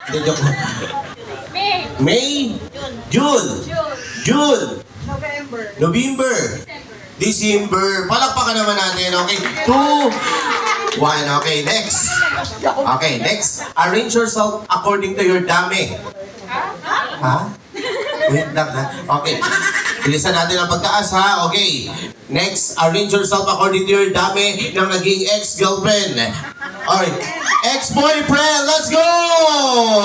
Hindi, joke lang. May. May? June. June. November. December. Palakpakan naman natin. Okay. 2, 1. Okay, next. Okay, next. Arrange yourself according to your dami. Ha? Wait lang ha. Okay. Bilisan natin ang pagtaas ha. Okay. Next, arrange yourself according to your dami ng naging ex-girlfriend. Alright. Ex-boyfriend, let's go!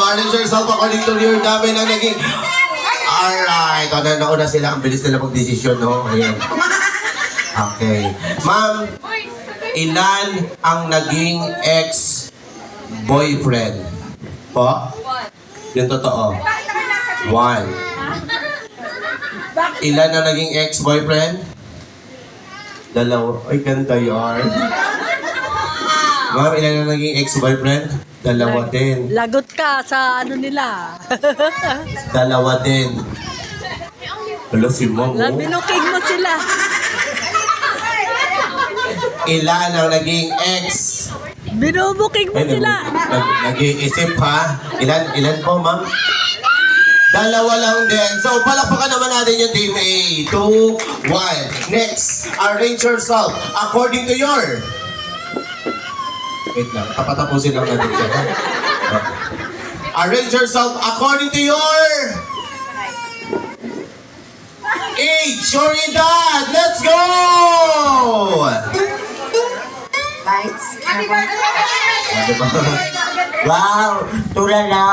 Arrange yourself according to your dami ng naging... Alright. O, nauna sila. Ang bilis nila mag-desisyon, no? Ayan. Okay. Ma'am, ilan ang naging ex-boyfriend? Po? Yung totoo. 1. Ilan ang naging ex-boyfriend? 2. Ay, ganda yarn. Ma'am, ilan ang naging ex-boyfriend? 2 din. Lagot ka sa ano nila. 2 din. Wala si Ma'am. Oh. Binuking mo sila. Ilan ang naging ex? Binubuking mo sila. Nag-iisip ha? Ilan po, ma'am? 2 lang din. So, palakpakan naman natin yung team A. 2, 1. Next, arrange yourself according to your... Wait lang, tapatapusin lang natin siya. Okay. Arrange yourself according to your... age, your edad. Let's go! Lights, camera. Diba? Wow, tulala.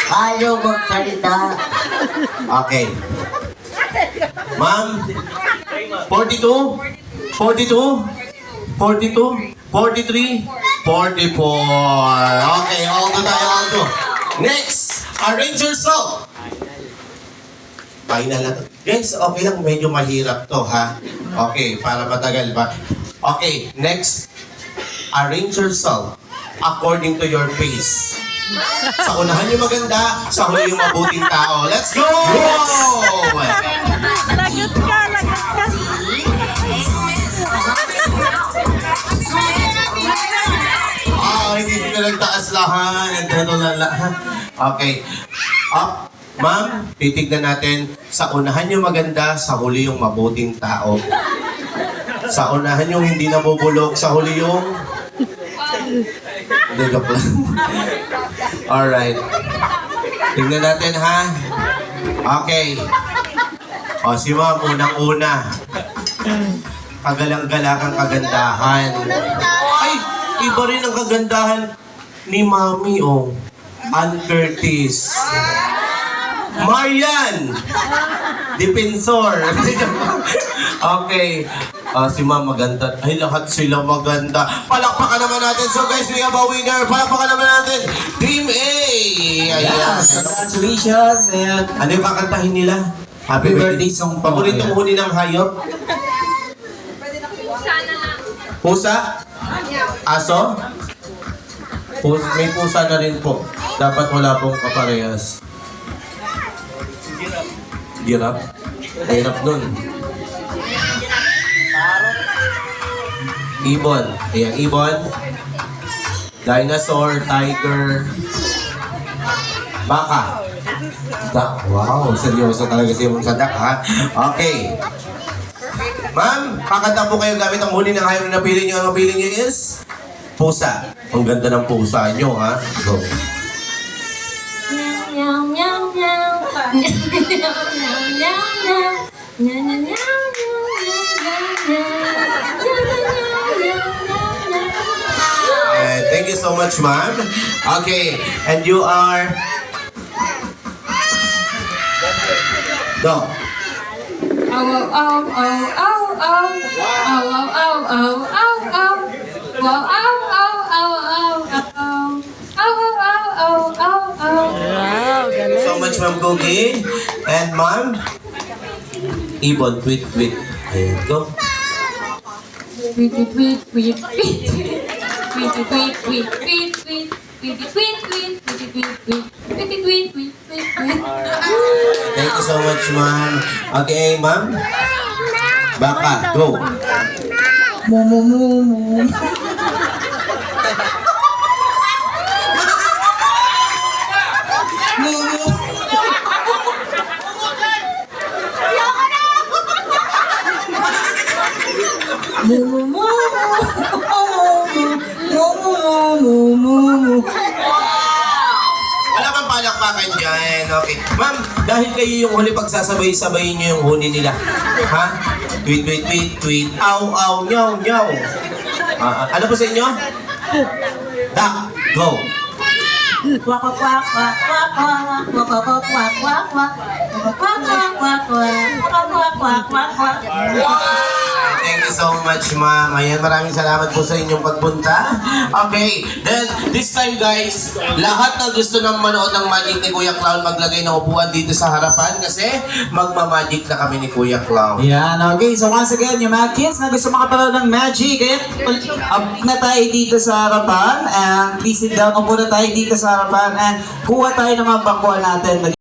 Ayaw magsalita. Okay. Ma'am, 42? 42? 42? 43? 44. Okay, all to tayo, all to. Next, arrange yourself. Final na to. Guys, okay lang, medyo mahirap to, ha? Okay, para matagal ba? Okay, next, arrange yourself according to your face. Sa unahan yung maganda, sa huli yung mabuting tao. Let's go! Lagot ka, lagot ka. Hindi na nagtaas lahat. Okay. Up. Ma'am, titignan natin sa unahan yung maganda, sa huli yung mabuting tao. Sa unahan yung hindi nabubulok, sa huli yung... Hindi, joke lang. Alright. Tignan natin ha. Okay. O, si ma'am, unang-una. Kagalang-galakang kagandahan. Ay, iba rin ang kagandahan ni Mami, oh. Ann Curtis. Marian! Defensor. Okay. Si Ma'am maganda. Ay, lahat sila maganda. Palakpakan naman natin. So guys, we have a winner. Palakpakan naman natin. Team A! Ayan. Yes, congratulations and Ano yung kakantahin nila? happy birthday song po. Paboritong huni ng hayop? Pusa? Aso? May pusa na rin po. Dapat wala pong kaparehas. Giraffe? Hirap nun. Ibon. Ayan, ibon. Dinosaur, tiger. Baka. Duck. Wow, seryoso talaga si Mong sa duck, ha? Okay. Ma'am, kakanta po kayo gamit ang huli ng hayop na napili nyo. Ang napili nyo is pusa. Ang ganda ng pusa nyo, ha? Go. Meow, meow, meow. Meow, meow, meow, meow. Meow, meow, meow, Thank you so much, ma'am. Okay, and you are... Go. Wow, galing. So much, Ma'am Cookie. And Ma'am, Ibon, tweet, tweet. Ayan, go. Tweet, tweet, tweet, tweet, tweet. Tweet, tweet, tweet, tweet, tweet, tweet. Tweet, tweet, tweet, tweet, tweet, tweet, tweet. Tweet, tweet, tweet, tweet, tweet, tweet. Thank you so much, Ma'am. Okay, Ma'am. Baka, go. Mo, mo, mo, mo. palakpakan dyan. Okay. Ma'am, dahil kayo yung huli pagsasabay-sabayin nyo yung huni nila. Ha? Tweet, tweet, tweet, tweet. Aw, aw, nyaw, nyaw. Ano po sa inyo? Duck, go. Kwak kwak kwak kwak kwak kwak kwak kwak kwak kwak kwak kwak kwak kwak kwak kwak kwak kwak. Thank you so much, ma'am. Ayan, maraming salamat po sa inyong pagpunta. Okay, then this time guys, lahat na gusto ng manood ng magic ni Kuya Clown, maglagay ng upuan dito sa harapan kasi magmamagic na kami ni Kuya Clown. Yan, okay. So once again, yung mga kids na gusto makapanood ng magic, up na tayo dito sa harapan. And please sit down, upo na tayo dito sa harapan. And kuha tayo ng mga bakuan natin.